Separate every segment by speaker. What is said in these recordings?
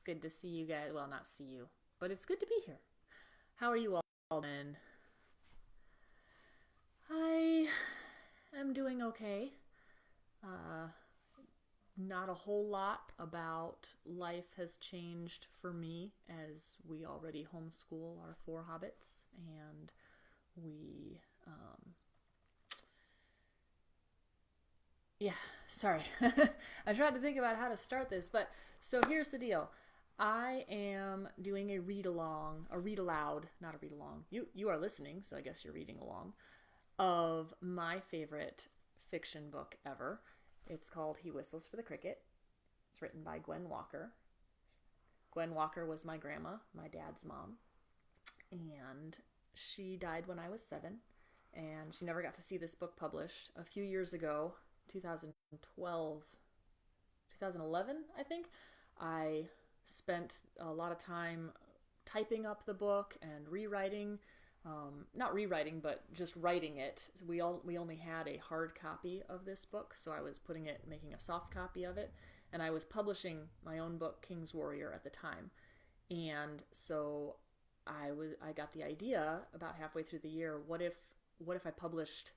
Speaker 1: good to see you guys. Well, not see you, but it's good to be here. How are you all doing? I am doing okay. Uh, Not a whole lot about life has changed for me as we already homeschool our four hobbits, and we, yeah, sorry. I tried to think about how to start this, but so here's the deal. I am doing a read along, a read aloud, not a read along. You are listening, so I guess you're reading along, of my favorite fiction book ever. It's called He Whistles for the Cricket. It's written by Gwen Walker. Gwen Walker was my grandma, my dad's mom, and she died when I was 7, and she never got to see this book published. A few years ago, 2012, 2011, I think, I spent a lot of time typing up the book and rewriting, not rewriting, but just writing it. So we only had a hard copy of this book, so I was making a soft copy of it, and I was publishing my own book, King's Warrior, at the time. And so I got the idea about halfway through the year. What if I published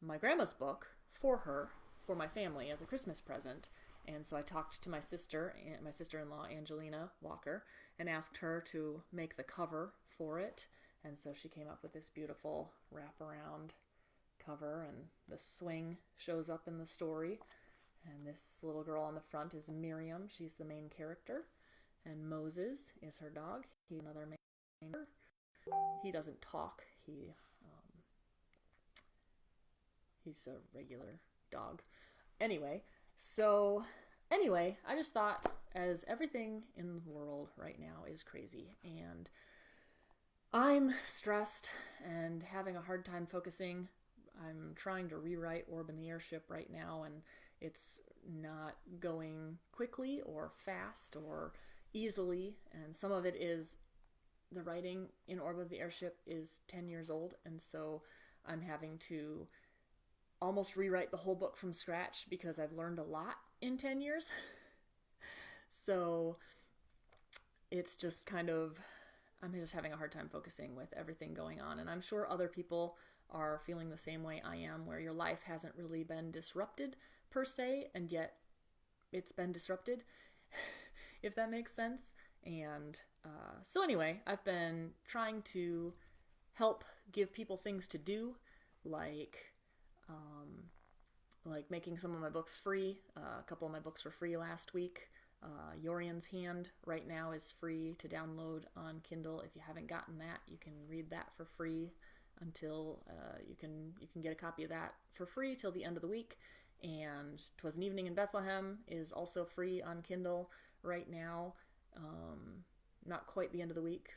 Speaker 1: my grandma's book for her, for my family, as a Christmas present? And so I talked to my sister-in-law, Angelina Walker, and asked her to make the cover for it. And so she came up with this beautiful wraparound cover, and the swing shows up in the story. And this little girl on the front is Miriam. She's the main character. And Moses is her dog. He's another main character. He doesn't talk. He's a regular dog. Anyway, I just thought, as everything in the world right now is crazy, and I'm stressed and having a hard time focusing. I'm trying to rewrite Orb and the Airship right now, and it's not going quickly or fast or easily, and some of it is the writing in Orb of the Airship is 10 years old, and so I'm having to almost rewrite the whole book from scratch because I've learned a lot in 10 years. So it's just I'm just having a hard time focusing with everything going on. And I'm sure other people are feeling the same way I am, where your life hasn't really been disrupted per se, and yet it's been disrupted, if that makes sense. And so anyway, I've been trying to help give people things to do, like making some of my books free. A couple of my books were free last week. Yorian's Hand right now is free to download on Kindle. If you haven't gotten that, you can read that for free until you can get a copy of that for free till the end of the week. And 'Twas an Evening in Bethlehem is also free on Kindle right now. Not quite the end of the week,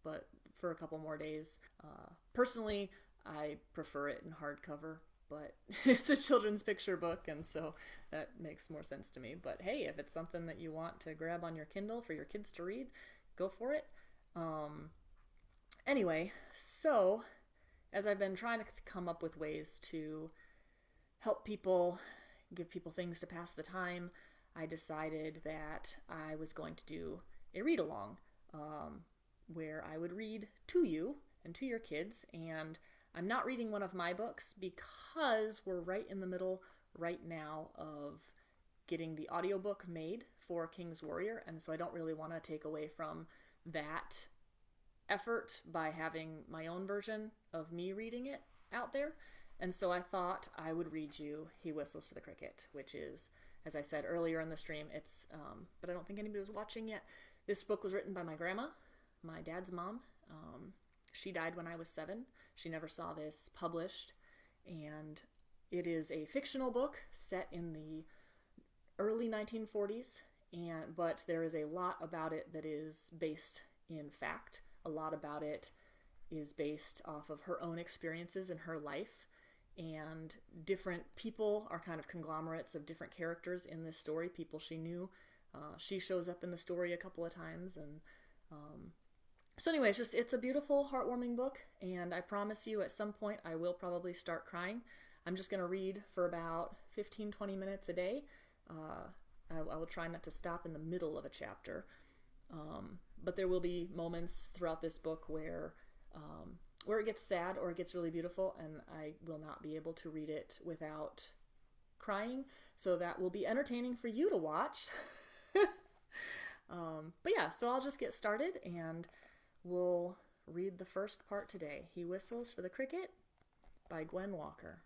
Speaker 1: but for a couple more days. Personally, I prefer it in hardcover, but it's a children's picture book, and so that makes more sense to me. But hey, if it's something that you want to grab on your Kindle for your kids to read, go for it. Anyway, so as I've been trying to come up with ways to help people, give people things to pass the time, I decided that I was going to do a read along, where I would read to you and to your kids. And I'm not reading one of my books because we're right in the middle right now of getting the audiobook made for King's Warrior, and so I don't really want to take away from that effort by having my own version of me reading it out there. And so I thought I would read you He Whistles for the Cricket, which is, as I said earlier in the stream, it's, but I don't think anybody was watching yet. This book was written by my grandma, my dad's mom. She died when I was 7. She never saw this published, and it is a fictional book set in the early 1940s, but there is a lot about it that is based in fact. A lot about it is based off of her own experiences in her life, and different people are kind of conglomerates of different characters in this story, people she knew. She shows up in the story a couple of times, and so anyway, it's a beautiful, heartwarming book, and I promise you at some point I will probably start crying. I'm just going to read for about 15-20 minutes a day. I will try not to stop in the middle of a chapter. But there will be moments throughout this book where it gets sad or it gets really beautiful, and I will not be able to read it without crying. So that will be entertaining for you to watch. But yeah, so I'll just get started and we'll read the first part today. He Whistles for the Cricket by Gwen Walker.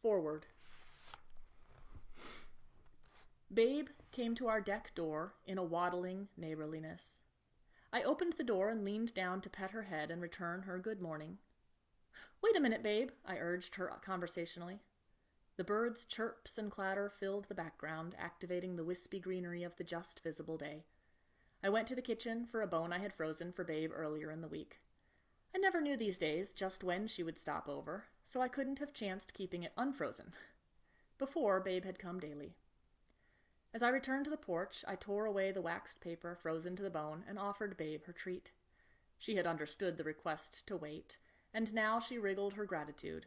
Speaker 1: Forward. Babe came to our deck door in a waddling neighborliness. I opened the door and leaned down to pet her head and return her good morning. Wait a minute, babe, I urged her conversationally. The birds' chirps and clatter filled the background, activating the wispy greenery of the just visible day. I went to the kitchen for a bone I had frozen for Babe earlier in the week. I never knew these days just when she would stop over, so I couldn't have chanced keeping it unfrozen. Before, Babe had come daily. As I returned to the porch, I tore away the waxed paper frozen to the bone and offered Babe her treat. She had understood the request to wait, and now she wriggled her gratitude.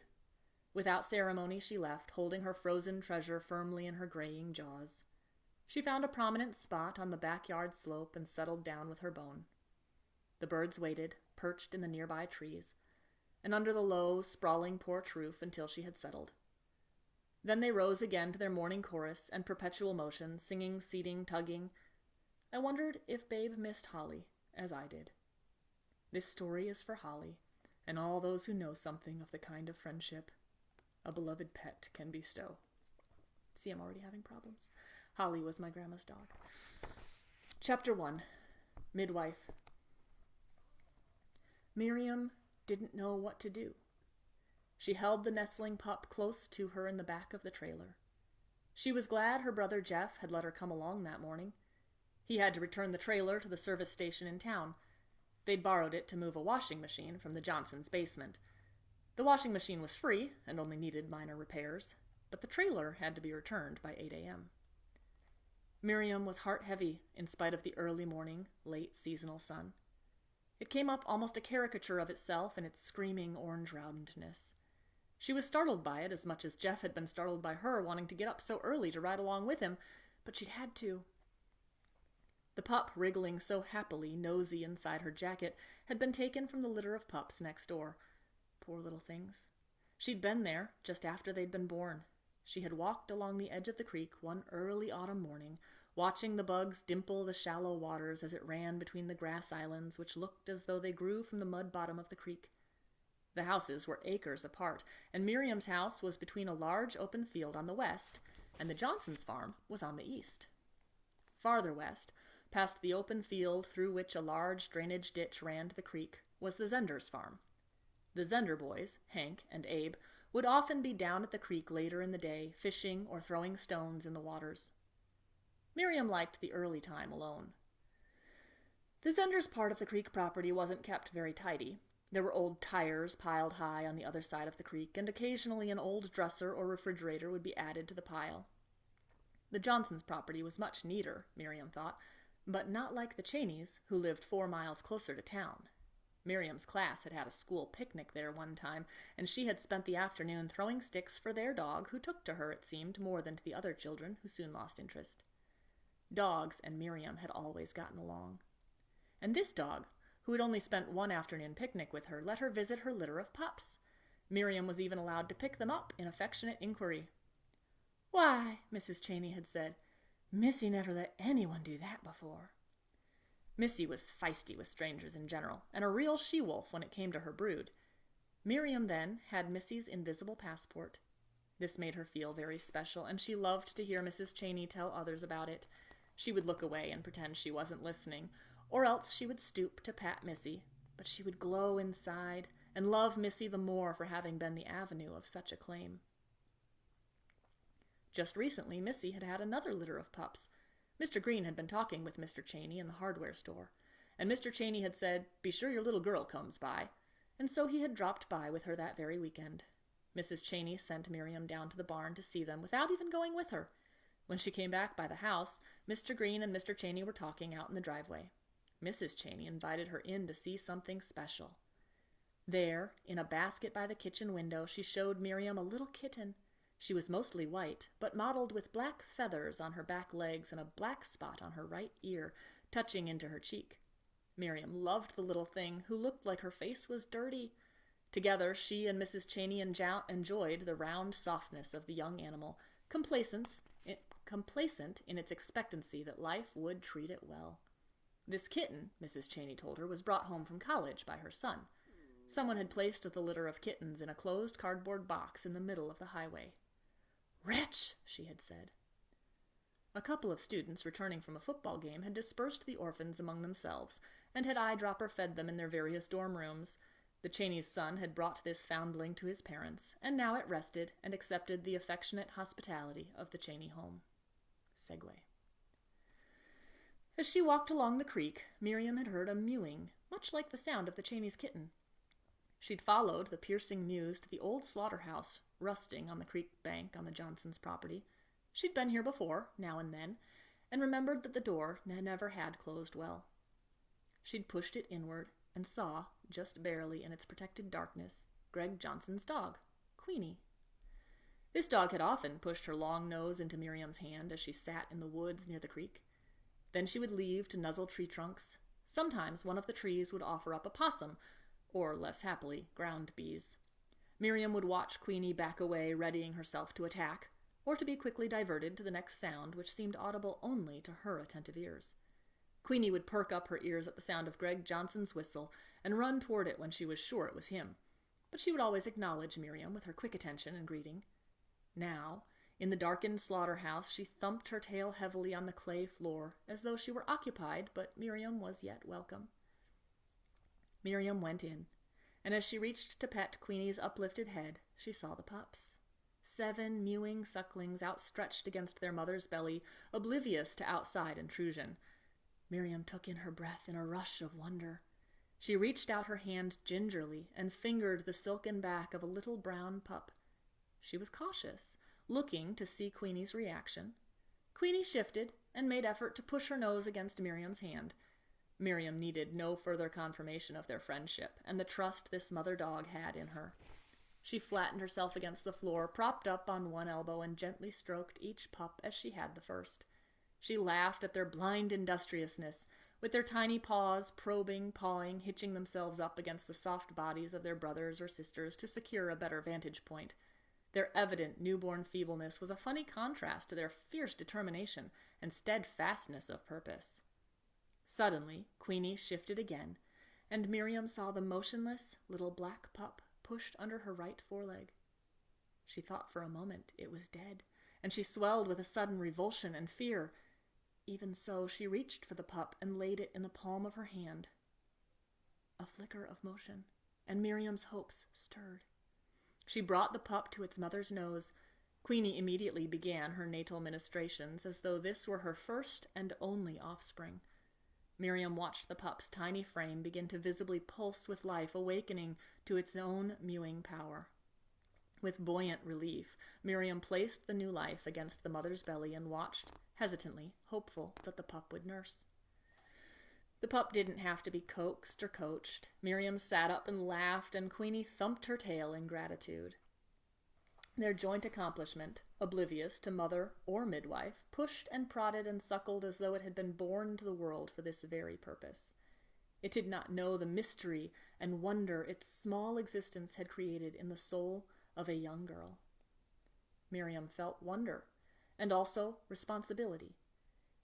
Speaker 1: Without ceremony, she left, holding her frozen treasure firmly in her graying jaws. She found a prominent spot on the backyard slope and settled down with her bone. The birds waited, perched in the nearby trees, and under the low, sprawling porch roof until she had settled. Then they rose again to their morning chorus and perpetual motion, singing, seating, tugging. I wondered if Babe missed Holly, as I did. This story is for Holly, and all those who know something of the kind of friendship a beloved pet can bestow. See, I'm already having problems. Holly was my grandma's dog. Chapter 1. Midwife. Miriam didn't know what to do. She held the nestling pup close to her in the back of the trailer. She was glad her brother Jeff had let her come along that morning. He had to return the trailer to the service station in town. They'd borrowed it to move a washing machine from the Johnsons' basement. The washing machine was free and only needed minor repairs, but the trailer had to be returned by 8 a.m. Miriam was heart-heavy in spite of the early morning, late seasonal sun. It came up almost a caricature of itself in its screaming orange-roundness. She was startled by it as much as Jeff had been startled by her wanting to get up so early to ride along with him, but she'd had to. The pup, wriggling so happily, nosy inside her jacket, had been taken from the litter of pups next door. Poor little things. She'd been there just after they'd been born. She had walked along the edge of the creek one early autumn morning, watching the bugs dimple the shallow waters as it ran between the grass islands, which looked as though they grew from the mud bottom of the creek. The houses were acres apart, and Miriam's house was between a large open field on the west, and the Johnsons' farm was on the east. Farther west, past the open field through which a large drainage ditch ran to the creek, was the Zenders' farm. The Zender boys, Hank and Abe, would often be down at the creek later in the day, fishing or throwing stones in the waters. Miriam liked the early time alone. The Zenders' part of the creek property wasn't kept very tidy. There were old tires piled high on the other side of the creek, and occasionally an old dresser or refrigerator would be added to the pile. The Johnsons' property was much neater, Miriam thought, but not like the Cheneys, who lived 4 miles closer to town. Miriam's class had had a school picnic there one time, and she had spent the afternoon throwing sticks for their dog, who took to her, it seemed, more than to the other children, who soon lost interest. Dogs and Miriam had always gotten along. And this dog, who had only spent one afternoon picnic with her, let her visit her litter of pups. Miriam was even allowed to pick them up in affectionate inquiry. "Why," Mrs. Cheney had said, "Missy never let anyone do that before." Missy was feisty with strangers in general, and a real she-wolf when it came to her brood. Miriam, then, had Missy's invisible passport. This made her feel very special, and she loved to hear Mrs. Cheney tell others about it. She would look away and pretend she wasn't listening, or else she would stoop to pat Missy, but she would glow inside and love Missy the more for having been the avenue of such a claim. Just recently, Missy had had another litter of pups. Mr. Green had been talking with Mr. Cheney in the hardware store, and Mr. Cheney had said, "Be sure your little girl comes by," and so he had dropped by with her that very weekend. Mrs. Cheney sent Miriam down to the barn to see them without even going with her. When she came back by the house, Mr. Green and Mr. Cheney were talking out in the driveway. Mrs. Cheney invited her in to see something special. There, in a basket by the kitchen window, she showed Miriam a little kitten. She was mostly white, but mottled with black feathers on her back legs and a black spot on her right ear, touching into her cheek. Miriam loved the little thing, who looked like her face was dirty. Together, she and Mrs. Cheney enjoyed the round softness of the young animal, complacent in its expectancy that life would treat it well. This kitten, Mrs. Cheney told her, was brought home from college by her son. Someone had placed the litter of kittens in a closed cardboard box in the middle of the highway. "Wretch," she had said. A couple of students returning from a football game had dispersed the orphans among themselves and had eyedropper fed them in their various dorm rooms. The Cheney's son had brought this foundling to his parents, and now it rested and accepted the affectionate hospitality of the Cheney home. Segue. As she walked along the creek, Miriam had heard a mewing, much like the sound of the Cheney's kitten. She'd followed the piercing mews to the old slaughterhouse, rusting on the creek bank on the Johnsons' property. She'd been here before, now and then, and remembered that the door never had closed well. She'd pushed it inward and saw, just barely in its protected darkness, Greg Johnson's dog, Queenie. This dog had often pushed her long nose into Miriam's hand as she sat in the woods near the creek. Then she would leave to nuzzle tree trunks. Sometimes one of the trees would offer up a possum, or, less happily, ground bees. Miriam would watch Queenie back away, readying herself to attack, or to be quickly diverted to the next sound, which seemed audible only to her attentive ears. Queenie would perk up her ears at the sound of Greg Johnson's whistle and run toward it when she was sure it was him, but she would always acknowledge Miriam with her quick attention and greeting. Now, in the darkened slaughterhouse, she thumped her tail heavily on the clay floor, as though she were occupied, but Miriam was yet welcome. Miriam went in, and as she reached to pet Queenie's uplifted head, she saw the pups. 7 mewing sucklings outstretched against their mother's belly, oblivious to outside intrusion. Miriam took in her breath in a rush of wonder. She reached out her hand gingerly and fingered the silken back of a little brown pup. She was cautious, looking to see Queenie's reaction. Queenie shifted and made effort to push her nose against Miriam's hand. Miriam needed no further confirmation of their friendship and the trust this mother dog had in her. She flattened herself against the floor, propped up on one elbow, and gently stroked each pup as she had the first. She laughed at their blind industriousness, with their tiny paws probing, pawing, hitching themselves up against the soft bodies of their brothers or sisters to secure a better vantage point. Their evident newborn feebleness was a funny contrast to their fierce determination and steadfastness of purpose. Suddenly, Queenie shifted again, and Miriam saw the motionless little black pup pushed under her right foreleg. She thought for a moment it was dead, and she swelled with a sudden revulsion and fear. Even so, she reached for the pup and laid it in the palm of her hand. A flicker of motion, and Miriam's hopes stirred. She brought the pup to its mother's nose. Queenie immediately began her natal ministrations as though this were her first and only offspring. Miriam watched the pup's tiny frame begin to visibly pulse with life, awakening to its own mewing power. With buoyant relief, Miriam placed the new life against the mother's belly and watched, hesitantly, hopeful that the pup would nurse. The pup didn't have to be coaxed or coached. Miriam sat up and laughed, and Queenie thumped her tail in gratitude. Their joint accomplishment, oblivious to mother or midwife, pushed and prodded and suckled as though it had been born into the world for this very purpose. It did not know the mystery and wonder its small existence had created in the soul of a young girl. Miriam felt wonder, and also responsibility.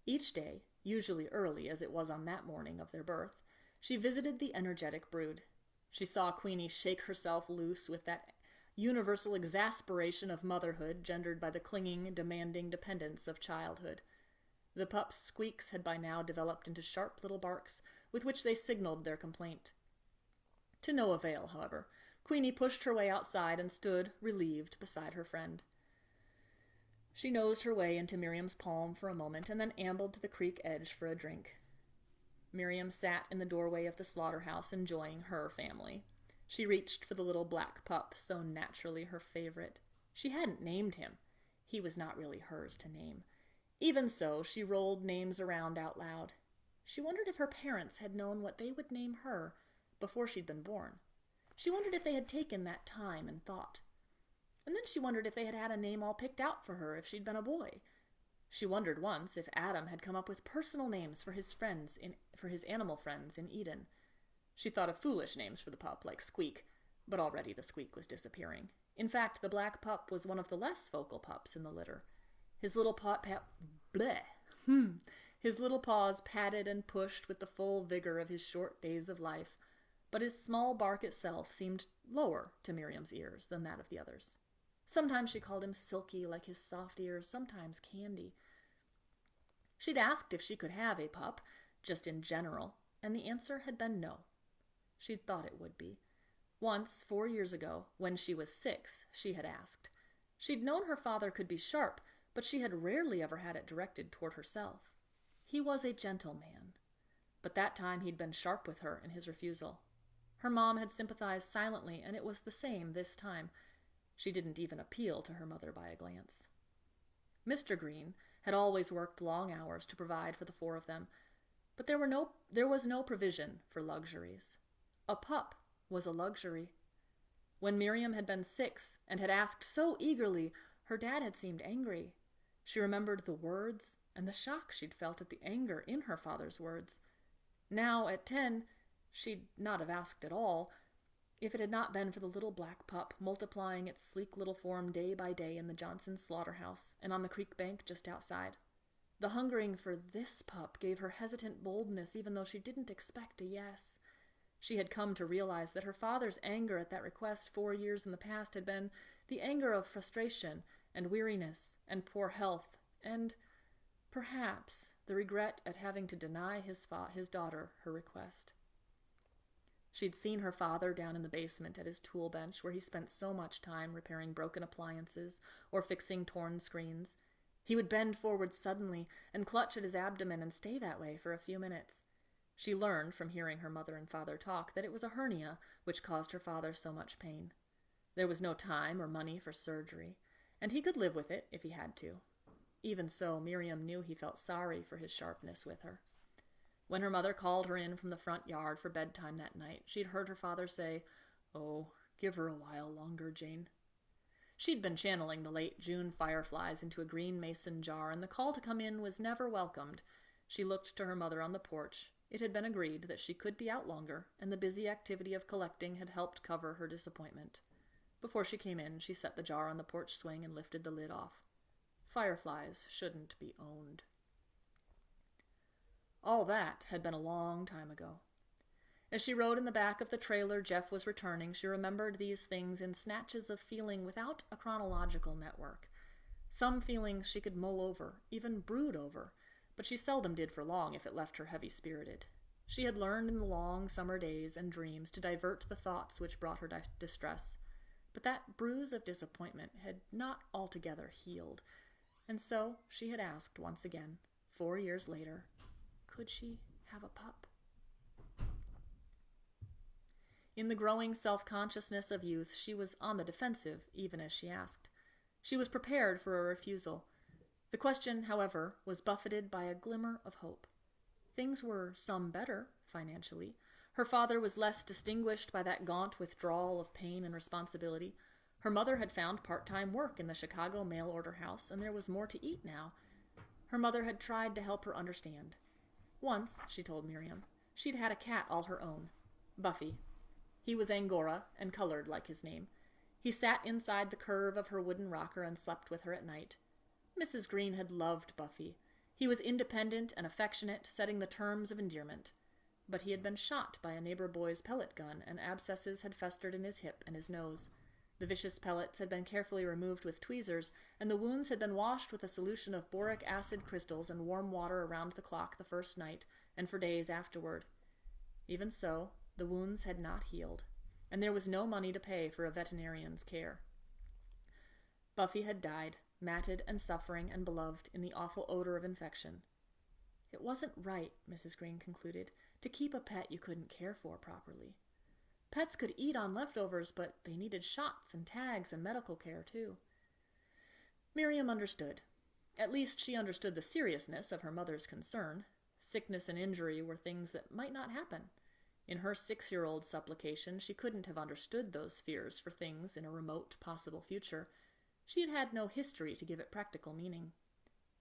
Speaker 1: Each day, usually early as it was on that morning of their birth, she visited the energetic brood. She saw Queenie shake herself loose with that universal exasperation of motherhood gendered by the clinging, demanding dependence of childhood. The pup's squeaks had by now developed into sharp little barks with which they signaled their complaint. To no avail, however. Queenie pushed her way outside and stood, relieved, beside her friend. She nosed her way into Miriam's palm for a moment and then ambled to the creek edge for a drink. Miriam sat in the doorway of the slaughterhouse, enjoying her family. She reached for the little black pup, so naturally her favorite. She hadn't named him. He was not really hers to name. Even so, she rolled names around out loud. She wondered if her parents had known what they would name her before she'd been born. She wondered if they had taken that time and thought. And then she wondered if they had had a name all picked out for her if she'd been a boy. She wondered once if Adam had come up with personal names for his animal friends in Eden. She thought of foolish names for the pup, like Squeak, but already the Squeak was disappearing. In fact, the black pup was one of the less vocal pups in the litter. His little His little paws patted and pushed with the full vigor of his short days of life, but his small bark itself seemed lower to Miriam's ears than that of the others. Sometimes she called him Silky, like his soft ears, sometimes Candy. She'd asked if she could have a pup, just in general, and the answer had been no. She'd thought it would be. Once, 4 years ago, when she was 6, she had asked. She'd known her father could be sharp, but she had rarely ever had it directed toward herself. He was a gentle man, but that time he'd been sharp with her in his refusal. Her mom had sympathized silently, and it was the same this time. She didn't even appeal to her mother by a glance. Mr. Green had always worked long hours to provide for the 4 of them, but there was no provision for luxuries. A pup was a luxury. When Miriam had been 6 and had asked so eagerly, her dad had seemed angry. She remembered the words and the shock she'd felt at the anger in her father's words. Now, at 10, she'd not have asked at all, if it had not been for the little black pup multiplying its sleek little form day by day in the Johnson slaughterhouse and on the creek bank just outside. The hungering for this pup gave her hesitant boldness, even though she didn't expect a yes. She had come to realize that her father's anger at that request 4 years in the past had been the anger of frustration and weariness and poor health, and perhaps the regret at having to deny his daughter her request. She'd seen her father down in the basement at his tool bench, where he spent so much time repairing broken appliances or fixing torn screens. He would bend forward suddenly and clutch at his abdomen and stay that way for a few minutes. She learned from hearing her mother and father talk that it was a hernia which caused her father so much pain. There was no time or money for surgery, and he could live with it if he had to. Even so, Miriam knew he felt sorry for his sharpness with her. When her mother called her in from the front yard for bedtime that night, she'd heard her father say, "Oh, give her a while longer, Jane." She'd been channeling the late June fireflies into a green mason jar, and the call to come in was never welcomed. She looked to her mother on the porch. It had been agreed that she could be out longer, and the busy activity of collecting had helped cover her disappointment. Before she came in, she set the jar on the porch swing and lifted the lid off. Fireflies shouldn't be owned. All that had been a long time ago. As she rode in the back of the trailer Jeff was returning, she remembered these things in snatches of feeling without a chronological network. Some feelings she could mull over, even brood over, but she seldom did for long if it left her heavy-spirited. She had learned in the long summer days and dreams to divert the thoughts which brought her distress, but that bruise of disappointment had not altogether healed, and so she had asked once again, 4 years later, could she have a pup? In the growing self-consciousness of youth, she was on the defensive, even as she asked. She was prepared for a refusal. The question, however, was buffeted by a glimmer of hope. Things were some better, financially. Her father was less distinguished by that gaunt withdrawal of pain and responsibility. Her mother had found part-time work in the Chicago mail-order house, and there was more to eat now. Her mother had tried to help her understand. Once, she told Miriam, she'd had a cat all her own, Buffy. He was Angora and colored like his name. He sat inside the curve of her wooden rocker and slept with her at night. Mrs. Green had loved Buffy. He was independent and affectionate, setting the terms of endearment. But he had been shot by a neighbor boy's pellet gun, and abscesses had festered in his hip and his nose. The vicious pellets had been carefully removed with tweezers, and the wounds had been washed with a solution of boric acid crystals and warm water around the clock the first night, and for days afterward. Even so, the wounds had not healed, and there was no money to pay for a veterinarian's care. Buffy had died, matted and suffering and beloved in the awful odor of infection. It wasn't right, Mrs. Green concluded, to keep a pet you couldn't care for properly. Pets could eat on leftovers, but they needed shots and tags and medical care, too. Miriam understood. At least she understood the seriousness of her mother's concern. Sickness and injury were things that might not happen. In her 6-year-old supplication, she couldn't have understood those fears for things in a remote, possible future. She had had no history to give it practical meaning.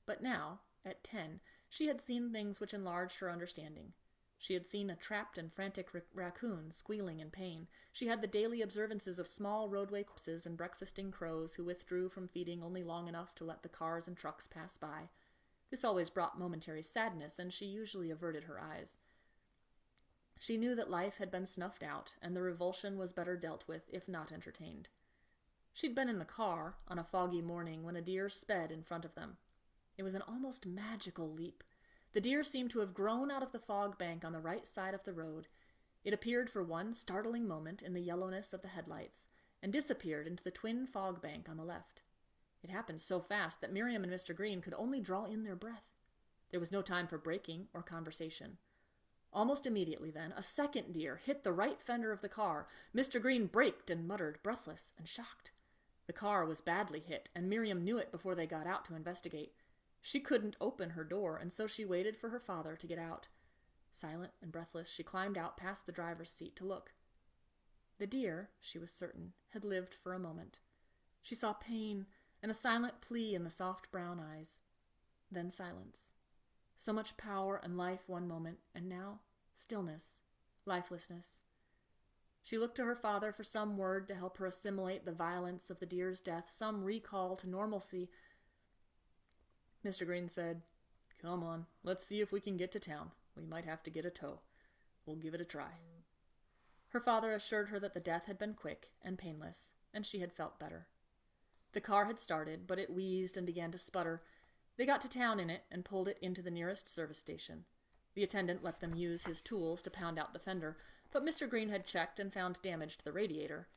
Speaker 1: But now, at 10, she had seen things which enlarged her understanding. She had seen a trapped and frantic raccoon squealing in pain. She had the daily observances of small roadway corpses and breakfasting crows who withdrew from feeding only long enough to let the cars and trucks pass by. This always brought momentary sadness, and she usually averted her eyes. She knew that life had been snuffed out, and the revulsion was better dealt with, if not entertained. She'd been in the car on a foggy morning when a deer sped in front of them. It was an almost magical leap. The deer seemed to have grown out of the fog bank on the right side of the road. It appeared for one startling moment in the yellowness of the headlights, and disappeared into the twin fog bank on the left. It happened so fast that Miriam and Mr. Green could only draw in their breath. There was no time for braking or conversation. Almost immediately, then, a second deer hit the right fender of the car. Mr. Green braked and muttered, breathless and shocked. The car was badly hit, and Miriam knew it before they got out to investigate. She couldn't open her door, and so she waited for her father to get out. Silent and breathless, she climbed out past the driver's seat to look. The deer, she was certain, had lived for a moment. She saw pain and a silent plea in the soft brown eyes. Then silence. So much power and life one moment, and now stillness, lifelessness. She looked to her father for some word to help her assimilate the violence of the deer's death, some recall to normalcy. Mr. Green said, "Come on, let's see if we can get to town. We might have to get a tow. We'll give it a try." Her father assured her that the death had been quick and painless, and she had felt better. The car had started, but it wheezed and began to sputter. They got to town in it and pulled it into the nearest service station. The attendant let them use his tools to pound out the fender, but Mr. Green had checked and found damage to the radiator.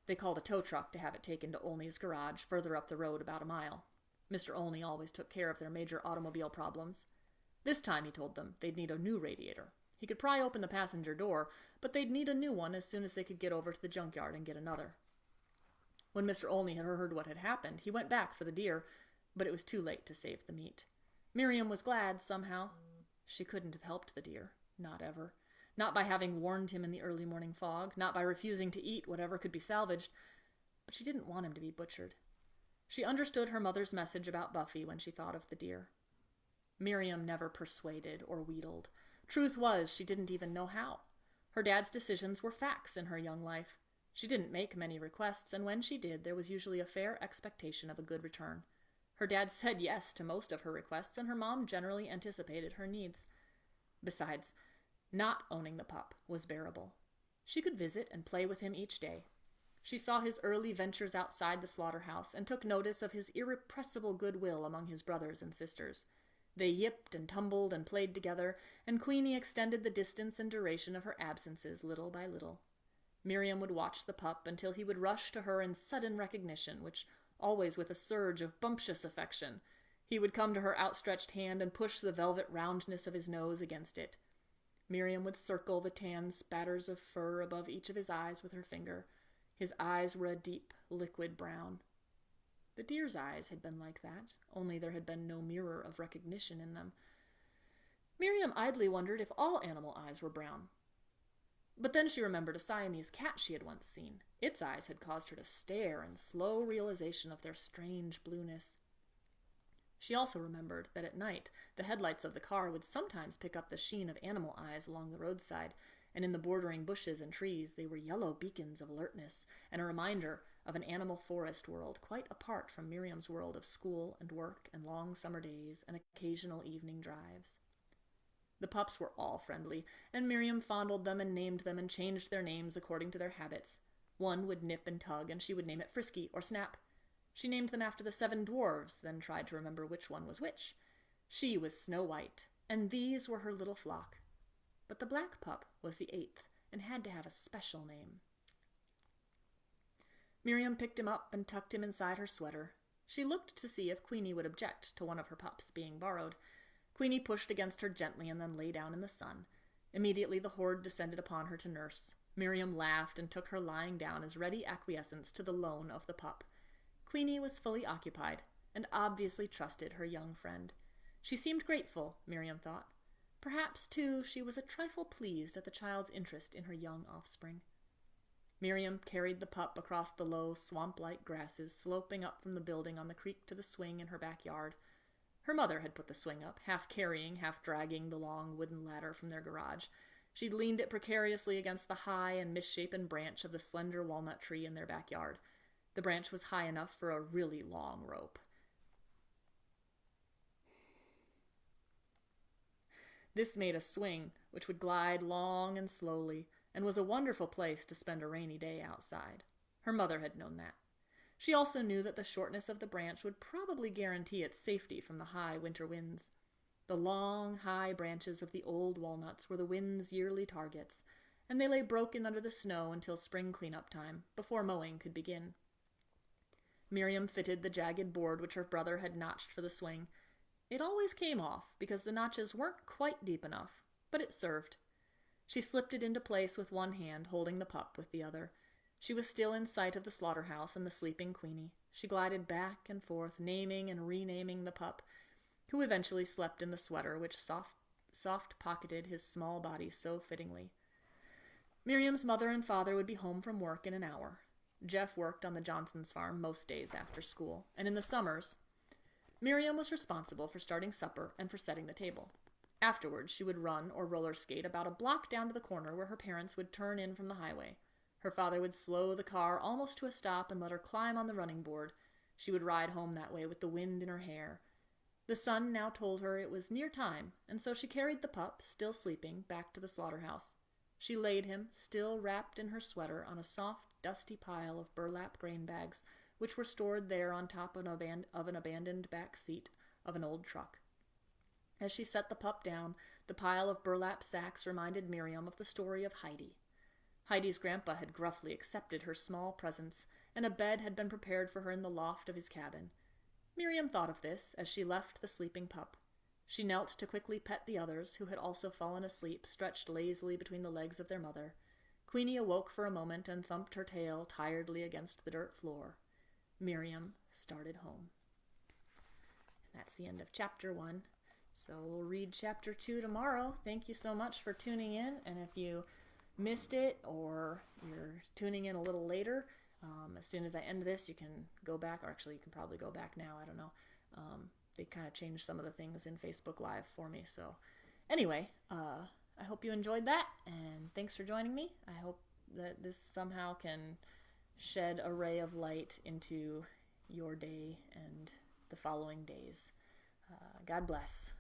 Speaker 1: They called a tow truck to have it taken to Olney's garage, further up the road about a mile. Mr. Olney always took care of their major automobile problems. This time, he told them, they'd need a new radiator. He could pry open the passenger door, but they'd need a new one as soon as they could get over to the junkyard and get another. When Mr. Olney had heard what had happened, he went back for the deer, but it was too late to save the meat. Miriam was glad, somehow. She couldn't have helped the deer. Not ever. Not by having warned him in the early morning fog, not by refusing to eat whatever could be salvaged, but she didn't want him to be butchered. She understood her mother's message about Buffy when she thought of the deer. Miriam never persuaded or wheedled. Truth was, she didn't even know how. Her dad's decisions were facts in her young life. She didn't make many requests, and when she did, there was usually a fair expectation of a good return. Her dad said yes to most of her requests, and her mom generally anticipated her needs. Besides, not owning the pup was bearable. She could visit and play with him each day. She saw his early ventures outside the slaughterhouse and took notice of his irrepressible goodwill among his brothers and sisters. They yipped and tumbled and played together, and Queenie extended the distance and duration of her absences little by little. Miriam would watch the pup until he would rush to her in sudden recognition, which always with a surge of bumptious affection. He would come to her outstretched hand and push the velvet roundness of his nose against it. Miriam would circle the tan spatters of fur above each of his eyes with her finger. His eyes were a deep, liquid brown. The deer's eyes had been like that, only there had been no mirror of recognition in them. Miriam idly wondered if all animal eyes were brown. But then she remembered a Siamese cat she had once seen. Its eyes had caused her to stare in slow realization of their strange blueness. She also remembered that at night the headlights of the car would sometimes pick up the sheen of animal eyes along the roadside, and in the bordering bushes and trees they were yellow beacons of alertness, and a reminder of an animal forest world quite apart from Miriam's world of school and work and long summer days and occasional evening drives. The pups were all friendly, and Miriam fondled them and named them and changed their names according to their habits. One would nip and tug, and she would name it Frisky or Snap. She named them after the 7 dwarves, then tried to remember which one was which. She was Snow White, and these were her little flock. But the black pup was the 8th, and had to have a special name. Miriam picked him up and tucked him inside her sweater. She looked to see if Queenie would object to one of her pups being borrowed. Queenie pushed against her gently and then lay down in the sun. Immediately the horde descended upon her to nurse. Miriam laughed and took her lying down as ready acquiescence to the loan of the pup. Queenie was fully occupied, and obviously trusted her young friend. She seemed grateful, Miriam thought. Perhaps, too, she was a trifle pleased at the child's interest in her young offspring. Miriam carried the pup across the low, swamp-like grasses sloping up from the building on the creek to the swing in her backyard. Her mother had put the swing up, half carrying, half dragging the long wooden ladder from their garage. She'd leaned it precariously against the high and misshapen branch of the slender walnut tree in their backyard. The branch was high enough for a really long rope. This made a swing, which would glide long and slowly, and was a wonderful place to spend a rainy day outside. Her mother had known that. She also knew that the shortness of the branch would probably guarantee its safety from the high winter winds. The long, high branches of the old walnuts were the wind's yearly targets, and they lay broken under the snow until spring cleanup time, before mowing could begin. Miriam fitted the jagged board which her brother had notched for the swing. It always came off, because the notches weren't quite deep enough, but it served. She slipped it into place with one hand, holding the pup with the other. She was still in sight of the slaughterhouse and the sleeping Queenie. She glided back and forth, naming and renaming the pup, who eventually slept in the sweater which soft-pocketed his small body so fittingly. Miriam's mother and father would be home from work in an hour. Jeff worked on the Johnsons' farm most days after school, and in the summers, Miriam was responsible for starting supper and for setting the table. Afterwards, she would run or roller skate about a block down to the corner where her parents would turn in from the highway. Her father would slow the car almost to a stop and let her climb on the running board. She would ride home that way with the wind in her hair. The sun now told her it was near time, and so she carried the pup, still sleeping, back to the slaughterhouse. She laid him, still wrapped in her sweater, on a soft, dusty pile of burlap grain bags, which were stored there on top of an abandoned back seat of an old truck. As she set the pup down, the pile of burlap sacks reminded Miriam of the story of Heidi. Heidi's grandpa had gruffly accepted her small presents, and a bed had been prepared for her in the loft of his cabin. Miriam thought of this as she left the sleeping pup. She knelt to quickly pet the others, who had also fallen asleep, stretched lazily between the legs of their mother. Queenie awoke for a moment and thumped her tail tiredly against the dirt floor. Miriam started home. And that's the end of chapter 1. So we'll read chapter 2 tomorrow. Thank you so much for tuning in, and if you missed it or you're tuning in a little later, as soon as I end this, you can go back, or actually you can probably go back now, I don't know. They kind of changed some of the things in Facebook Live for me. So anyway, I hope you enjoyed that, and thanks for joining me. I hope that this somehow can shed a ray of light into your day and the following days. God bless.